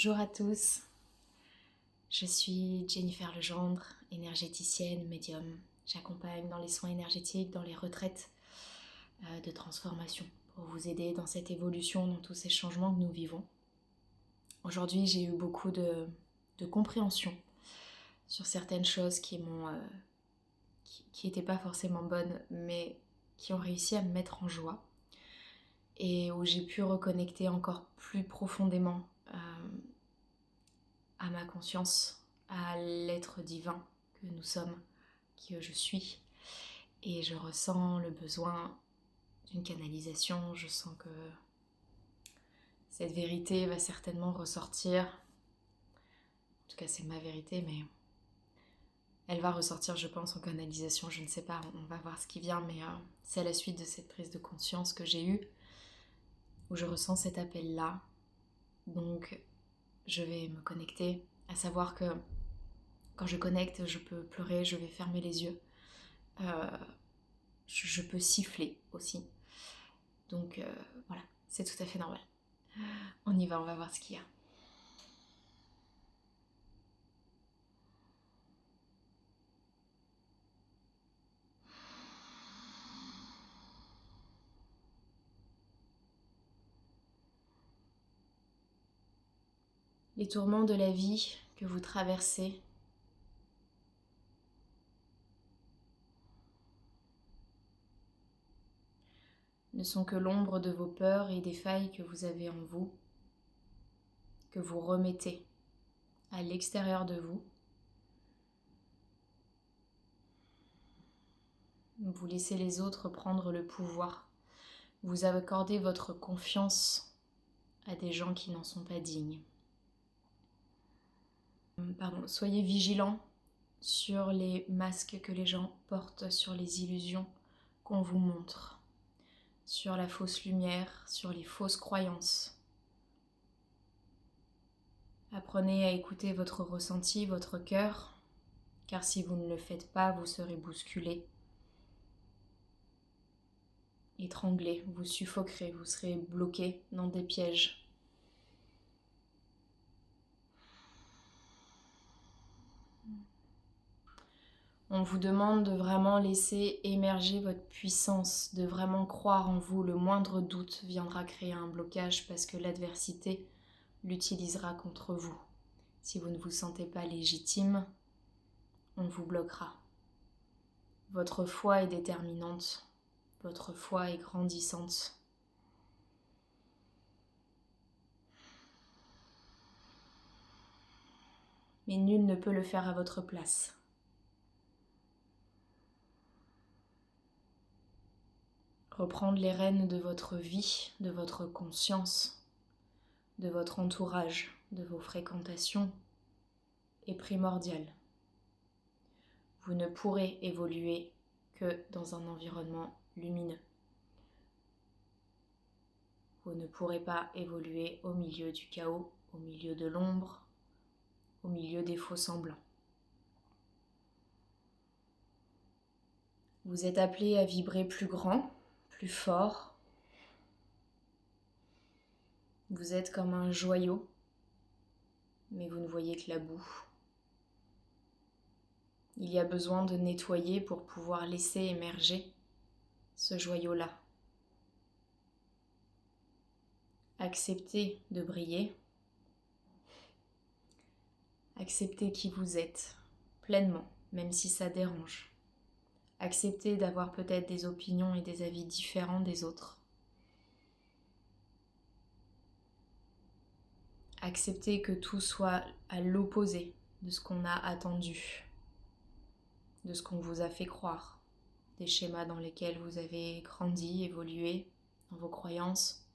Bonjour à tous, je suis Jennifer Legendre, énergéticienne, médium. J'accompagne dans les soins énergétiques, dans les retraites de transformation pour vous aider dans cette évolution, dans tous ces changements que nous vivons. Aujourd'hui, j'ai eu beaucoup de compréhension sur certaines choses qui n'étaient pas forcément bonnes, mais qui ont réussi à me mettre en joie et où j'ai pu reconnecter encore plus profondément à ma conscience, à l'être divin que nous sommes, que je suis. Et je ressens le besoin d'une canalisation, je sens que cette vérité va certainement ressortir. En tout cas, c'est ma vérité, mais elle va ressortir, je pense, en canalisation, je ne sais pas, on va voir ce qui vient, mais c'est à la suite de cette prise de conscience que j'ai eue, où je ressens cet appel-là. Donc, je vais me connecter, à savoir que quand je connecte, je peux pleurer, je vais fermer les yeux. Je peux siffler aussi. Donc voilà, c'est tout à fait normal. On y va, on va voir ce qu'il y a. Les tourments de la vie que vous traversez ne sont que l'ombre de vos peurs et des failles que vous avez en vous, que vous remettez à l'extérieur de vous. Vous laissez les autres prendre le pouvoir. Vous accordez votre confiance à des gens qui n'en sont pas dignes. Soyez vigilants sur les masques que les gens portent, sur les illusions qu'on vous montre, sur la fausse lumière, sur les fausses croyances. Apprenez à écouter votre ressenti, votre cœur, car si vous ne le faites pas, vous serez bousculé, étranglé, vous suffoquerez, vous serez bloqué dans des pièges. On vous demande de vraiment laisser émerger votre puissance, de vraiment croire en vous. Le moindre doute viendra créer un blocage parce que l'adversité l'utilisera contre vous. Si vous ne vous sentez pas légitime, on vous bloquera. Votre foi est déterminante, votre foi est grandissante. Mais nul ne peut le faire à votre place. Reprendre les rênes de votre vie, de votre conscience, de votre entourage, de vos fréquentations est primordial. Vous ne pourrez évoluer que dans un environnement lumineux. Vous ne pourrez pas évoluer au milieu du chaos, au milieu de l'ombre, au milieu des faux semblants. Vous êtes appelé à vibrer plus grand, plus fort. Vous êtes comme un joyau, mais vous ne voyez que la boue. Il y a besoin de nettoyer pour pouvoir laisser émerger ce joyau-là. Acceptez de briller. Acceptez qui vous êtes, pleinement, même si ça dérange. Acceptez d'avoir peut-être des opinions et des avis différents des autres. Acceptez que tout soit à l'opposé de ce qu'on a attendu, de ce qu'on vous a fait croire, des schémas dans lesquels vous avez grandi, évolué, dans vos croyances.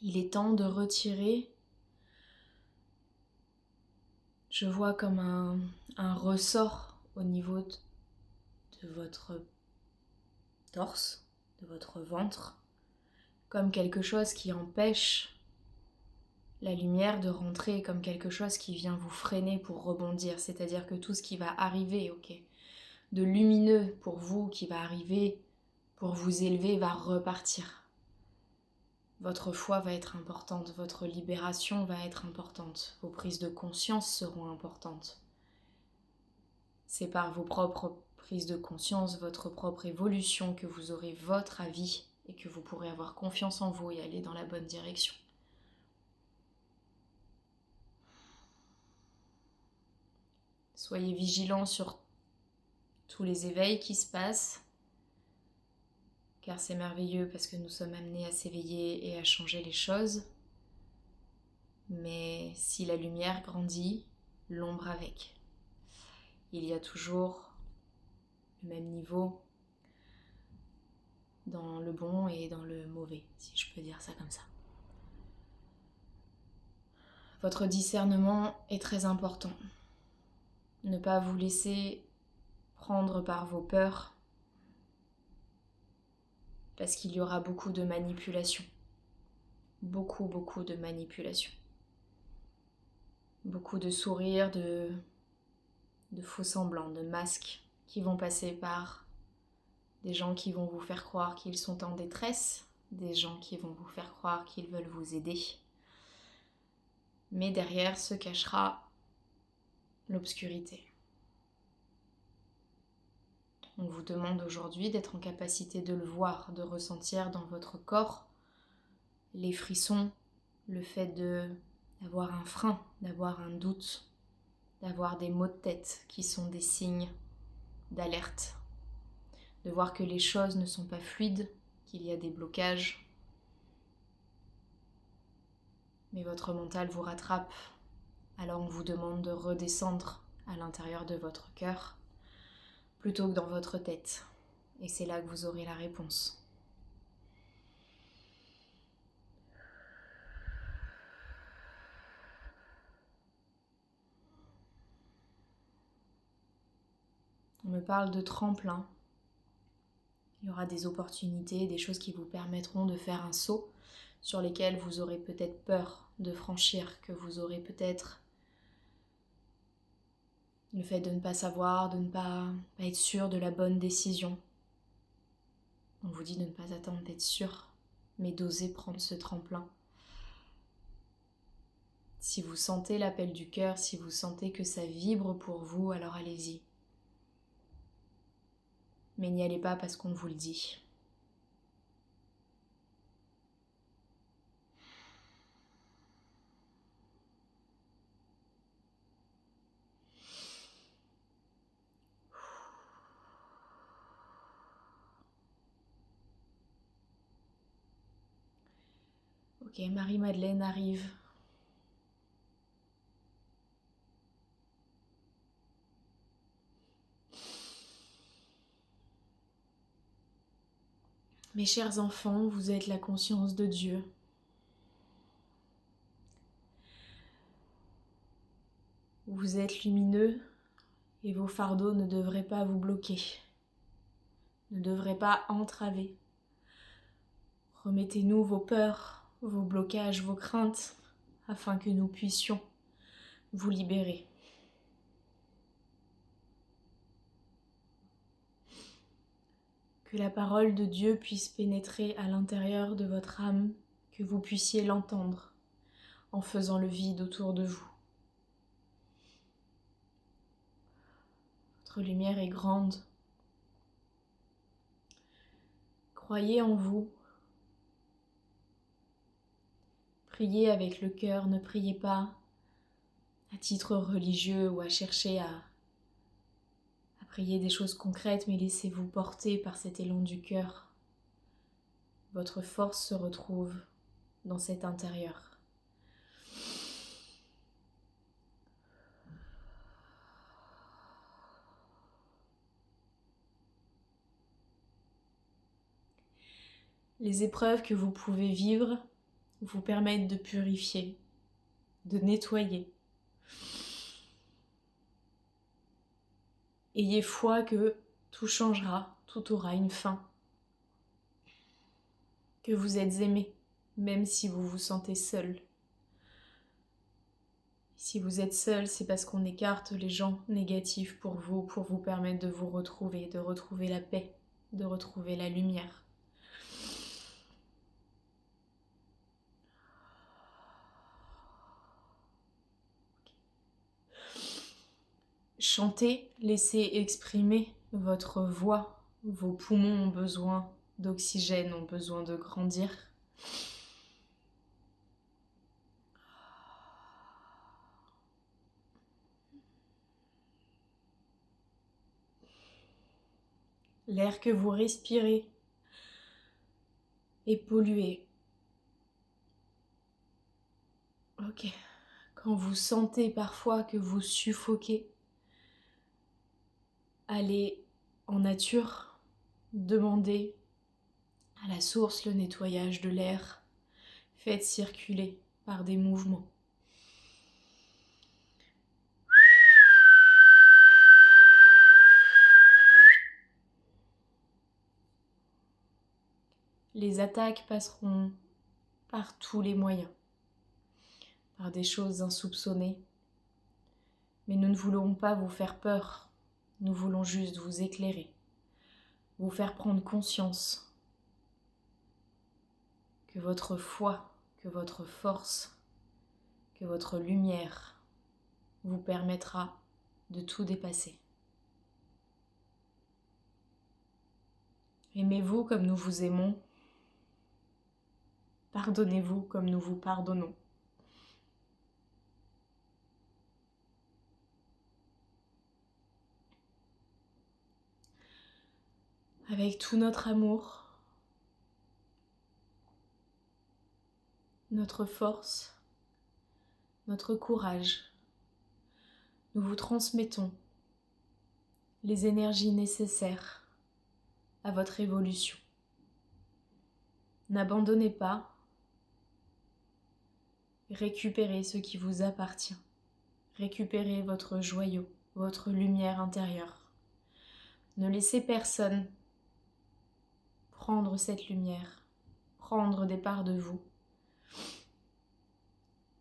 Il est temps de retirer, je vois comme un ressort au niveau de votre torse, de votre ventre, comme quelque chose qui empêche la lumière de rentrer, comme quelque chose qui vient vous freiner pour rebondir. C'est-à-dire que tout ce qui va arriver, ok, de lumineux pour vous qui va arriver pour vous élever va repartir. Votre foi va être importante, votre libération va être importante, vos prises de conscience seront importantes. C'est par vos propres prises de conscience, votre propre évolution que vous aurez votre avis et que vous pourrez avoir confiance en vous et aller dans la bonne direction. Soyez vigilants sur tous les éveils qui se passent, car c'est merveilleux parce que nous sommes amenés à s'éveiller et à changer les choses. Mais si la lumière grandit, l'ombre avec. Il y a toujours le même niveau dans le bon et dans le mauvais, si je peux dire ça comme ça. Votre discernement est très important. Ne pas vous laisser prendre par vos peurs, parce qu'il y aura beaucoup de manipulation. Beaucoup de manipulation. Beaucoup de sourires, de faux semblants, de masques qui vont passer par des gens qui vont vous faire croire qu'ils sont en détresse, des gens qui vont vous faire croire qu'ils veulent vous aider. Mais derrière se cachera l'obscurité. On vous demande aujourd'hui d'être en capacité de le voir, de ressentir dans votre corps les frissons, le fait d'avoir un frein, d'avoir un doute, d'avoir des maux de tête qui sont des signes d'alerte, de voir que les choses ne sont pas fluides, qu'il y a des blocages. Mais votre mental vous rattrape, alors on vous demande de redescendre à l'intérieur de votre cœur plutôt que dans votre tête. Et c'est là que vous aurez la réponse. On me parle de tremplin. Il y aura des opportunités, des choses qui vous permettront de faire un saut sur lesquels vous aurez peut-être peur de franchir, que vous aurez peut-être le fait de ne pas savoir, de ne pas être sûr de la bonne décision. On vous dit de ne pas attendre d'être sûr, mais d'oser prendre ce tremplin. Si vous sentez l'appel du cœur, si vous sentez que ça vibre pour vous, alors allez-y. Mais n'y allez pas parce qu'on vous le dit. Ok, Marie-Madeleine arrive. Mes chers enfants, vous êtes la conscience de Dieu. Vous êtes lumineux et vos fardeaux ne devraient pas vous bloquer, ne devraient pas entraver. Remettez-nous vos peurs, vos blocages, vos craintes, afin que nous puissions vous libérer. Que la parole de Dieu puisse pénétrer à l'intérieur de votre âme, que vous puissiez l'entendre en faisant le vide autour de vous. Votre lumière est grande. Croyez en vous. Priez avec le cœur, ne priez pas à titre religieux ou à chercher à prier des choses concrètes, mais laissez-vous porter par cet élan du cœur. Votre force se retrouve dans cet intérieur. Les épreuves que vous pouvez vivre vous permettent de purifier, de nettoyer. Ayez foi que tout changera, tout aura une fin. Que vous êtes aimé, même si vous vous sentez seul. Si vous êtes seul, c'est parce qu'on écarte les gens négatifs pour vous permettre de vous retrouver, de retrouver la paix, de retrouver la lumière. Chantez, laissez exprimer votre voix. Vos poumons ont besoin d'oxygène, ont besoin de grandir. L'air que vous respirez est pollué. Ok. Quand vous sentez parfois que vous suffoquez, allez en nature, demandez à la source le nettoyage de l'air. Faites circuler par des mouvements. Les attaques passeront par tous les moyens, par des choses insoupçonnées. Mais nous ne voulons pas vous faire peur, nous voulons juste vous éclairer, vous faire prendre conscience que votre foi, que votre force, que votre lumière vous permettra de tout dépasser. Aimez-vous comme nous vous aimons. Pardonnez-vous comme nous vous pardonnons. Avec tout notre amour, notre force, notre courage, nous vous transmettons les énergies nécessaires à votre évolution. N'abandonnez pas, récupérez ce qui vous appartient. Récupérez votre joyau, votre lumière intérieure. Ne laissez personne prendre cette lumière, prendre des parts de vous.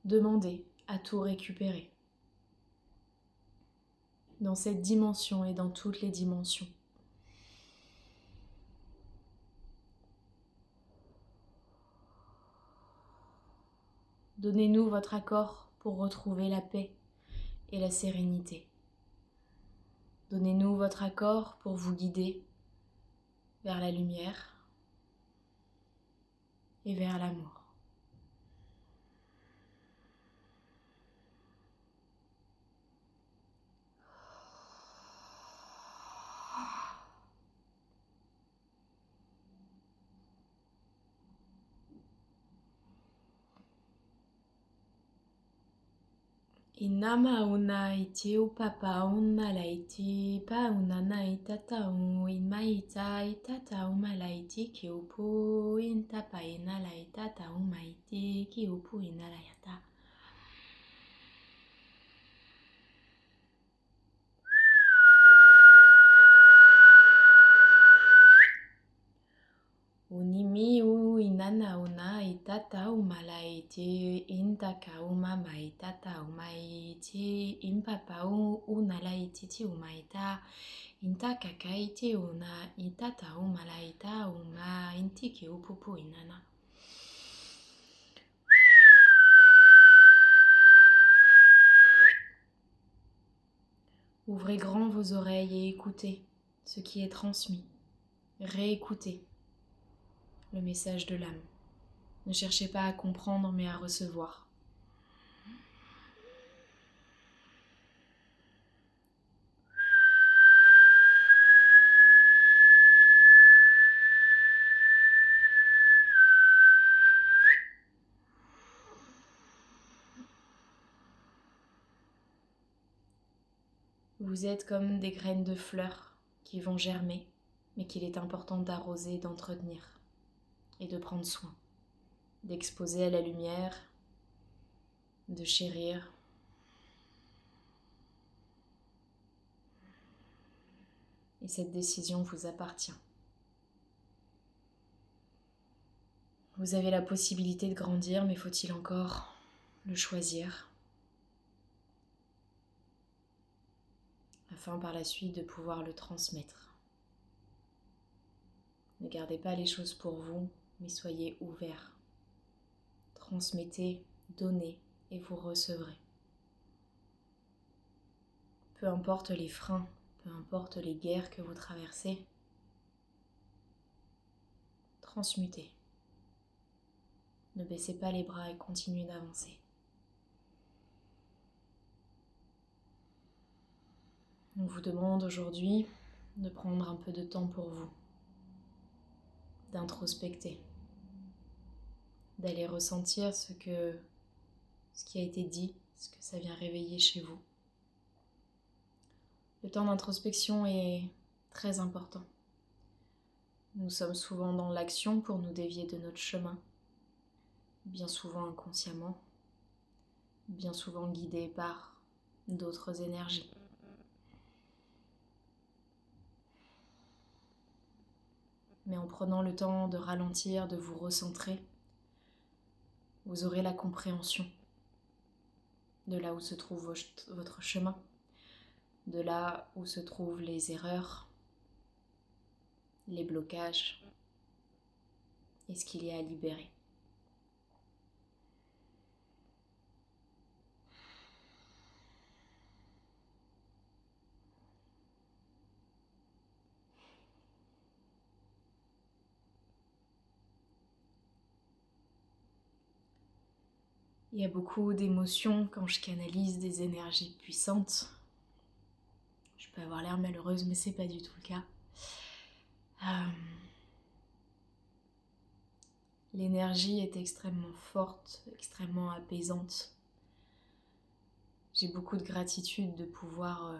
Demandez à tout récupérer. Dans cette dimension et dans toutes les dimensions. Donnez-nous votre accord pour retrouver la paix et la sérénité. Donnez-nous votre accord pour vous guider vers la lumière et vers l'amour. Inama una iti upapa una laiti pa una na itata inmaita itata umalaiti ki upu intapa ina la itata umaiti ki upu ina la yata. Unimi u inana una itata umalaiti intaka umama itata umaiti impapa unalaiti ti umaita intaka kaiti una itata umalaita uma intiki upupu inana. Ouvrez grand vos oreilles et écoutez ce qui est transmis. Réécoutez le message de l'âme. Ne cherchez pas à comprendre mais à recevoir. Vous êtes comme des graines de fleurs qui vont germer, mais qu'il est important d'arroser, d'entretenir et de prendre soin, d'exposer à la lumière, de chérir. Et cette décision vous appartient. Vous avez la possibilité de grandir, mais faut-il encore le choisir ? afin par la suite de pouvoir le transmettre. Ne gardez pas les choses pour vous, mais soyez ouverts. Transmettez, donnez et vous recevrez. Peu importe les freins, peu importe les guerres que vous traversez, transmutez. Ne baissez pas les bras et continuez d'avancer. On vous demande aujourd'hui de prendre un peu de temps pour vous, d'introspecter, d'aller ressentir ce qui a été dit, ce que ça vient réveiller chez vous. Le temps d'introspection est très important. Nous sommes souvent dans l'action pour nous dévier de notre chemin, bien souvent inconsciemment, bien souvent guidés par d'autres énergies. Mais en prenant le temps de ralentir, de vous recentrer, vous aurez la compréhension de là où se trouve votre chemin, de là où se trouvent les erreurs, les blocages et ce qu'il y a à libérer. Il y a beaucoup d'émotions quand je canalise des énergies puissantes. Je peux avoir l'air malheureuse, mais c'est pas du tout le cas. L'énergie est extrêmement forte, extrêmement apaisante. J'ai beaucoup de gratitude de pouvoir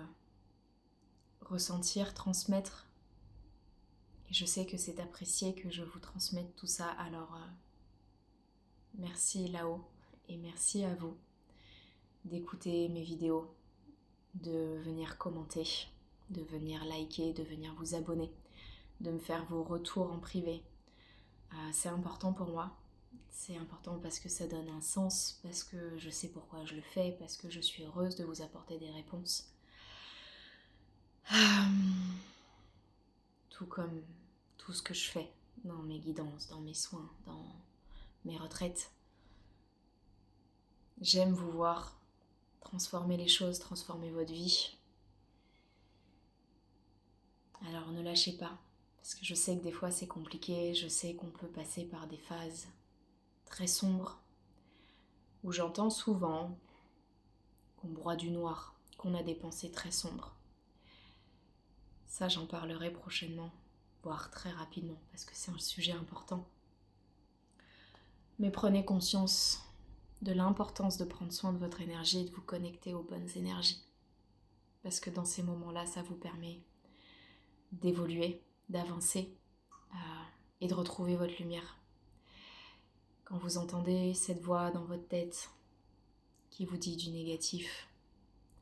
ressentir, transmettre. Et je sais que c'est apprécié que je vous transmette tout ça. Alors, merci là-haut et merci à vous d'écouter mes vidéos, de venir commenter, de venir liker, de venir vous abonner, de me faire vos retours en privé. C'est important pour moi. C'est important parce que ça donne un sens, parce que je sais pourquoi je le fais, parce que je suis heureuse de vous apporter des réponses. Tout comme tout ce que je fais dans mes guidances, dans mes soins, dans mes retraites. J'aime vous voir transformer les choses, transformer votre vie. Alors ne lâchez pas, parce que je sais que des fois c'est compliqué, je sais qu'on peut passer par des phases très sombres, où j'entends souvent qu'on broie du noir, qu'on a des pensées très sombres. Ça, j'en parlerai prochainement, voire très rapidement, parce que c'est un sujet important. Mais prenez conscience de l'importance de prendre soin de votre énergie et de vous connecter aux bonnes énergies. Parce que dans ces moments-là, ça vous permet d'évoluer, d'avancer et de retrouver votre lumière. Quand vous entendez cette voix dans votre tête qui vous dit du négatif,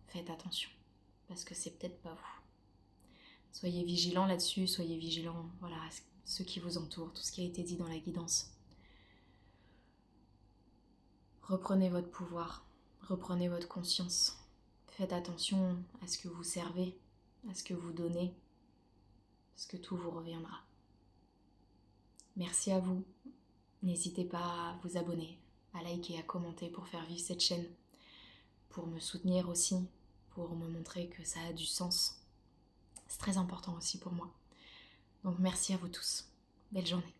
faites attention, parce que c'est peut-être pas vous. Soyez vigilants là-dessus, soyez vigilants à ceux qui vous entourent, tout ce qui a été dit dans la guidance. Reprenez votre pouvoir, reprenez votre conscience. Faites attention à ce que vous servez, à ce que vous donnez, parce que tout vous reviendra. Merci à vous. N'hésitez pas à vous abonner, à liker, à commenter pour faire vivre cette chaîne, pour me soutenir aussi, pour me montrer que ça a du sens. C'est très important aussi pour moi. Donc merci à vous tous. Belle journée.